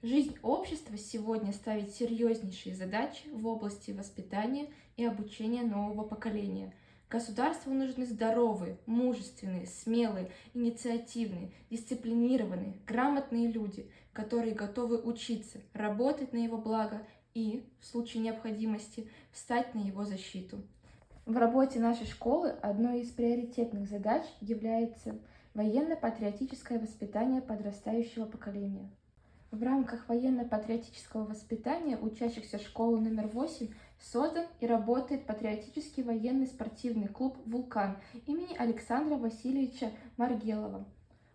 Жизнь общества сегодня ставит серьезнейшие задачи в области воспитания и обучения нового поколения. Государству нужны здоровые, мужественные, смелые, инициативные, дисциплинированные, грамотные люди, которые готовы учиться, работать на его благо и, в случае необходимости, встать на его защиту. В работе нашей школы одной из приоритетных задач является военно-патриотическое воспитание подрастающего поколения. В рамках военно-патриотического воспитания учащихся школы номер 8 создан и работает патриотический военный спортивный клуб «Вулкан» имени Александра Васильевича Маргелова.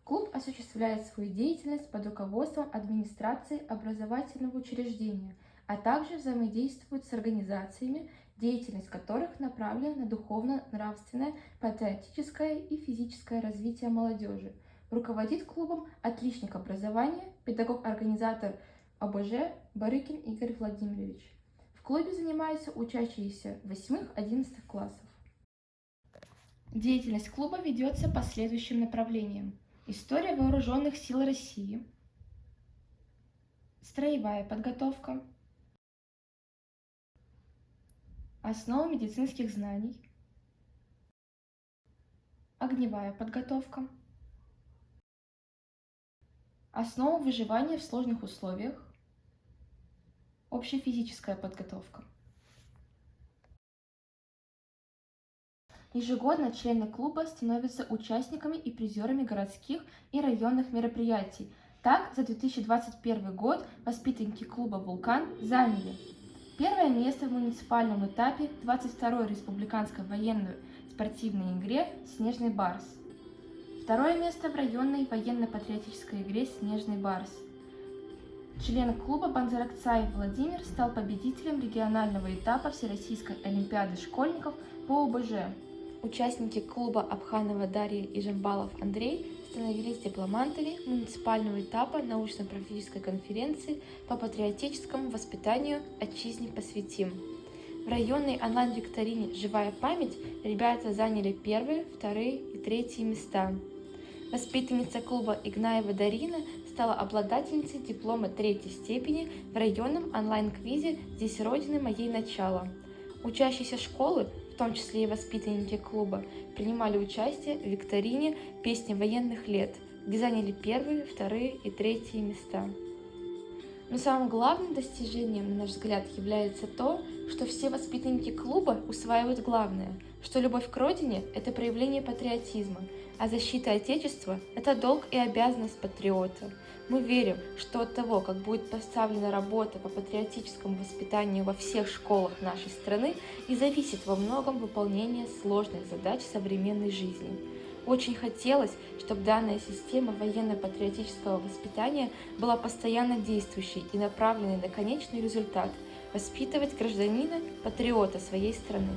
Клуб осуществляет свою деятельность под руководством администрации образовательного учреждения, а также взаимодействует с организациями, деятельность которых направлена на духовно-нравственное, патриотическое и физическое развитие молодежи. Руководит клубом отличник образования, педагог-организатор ОБЖ Барыкин Игорь Владимирович. В клубе занимаются учащиеся 8-11 классов. Деятельность клуба ведется по следующим направлениям: история вооруженных сил России, строевая подготовка, основы медицинских знаний, огневая подготовка, основы выживания в сложных условиях, общефизическая подготовка. Ежегодно члены клуба становятся участниками и призерами городских и районных мероприятий. Так, за 2021 год воспитанники клуба «Вулкан» заняли первое место в муниципальном этапе 22-й республиканской военной спортивной игре «Снежный барс», второе место в районной военно-патриотической игре «Снежный барс». Член клуба Банзаракцаев Владимир стал победителем регионального этапа Всероссийской олимпиады школьников по ОБЖ. Участники клуба Абханова Дарья и Жамбалов Андрей становились дипломантами муниципального этапа научно-практической конференции по патриотическому воспитанию «Отчизне посвятим». В районной онлайн-викторине «Живая память» ребята заняли первые, вторые и третьи места. Воспитанница клуба Игнаева Дарина стала обладательницей диплома 3-й степени в районном онлайн-квизе «Здесь Родины моей начало». Учащиеся школы, в том числе и воспитанники клуба, принимали участие в викторине «Песни военных лет», где заняли первые, вторые и третьи места. Но самым главным достижением, на наш взгляд, является то, что все воспитанники клуба усваивают главное, что любовь к родине – это проявление патриотизма, а защита Отечества – это долг и обязанность патриота. Мы верим, что от того, как будет поставлена работа по патриотическому воспитанию во всех школах нашей страны, и зависит во многом выполнение сложных задач современной жизни. Очень хотелось, чтобы данная система военно-патриотического воспитания была постоянно действующей и направленной на конечный результат – воспитывать гражданина, патриота своей страны.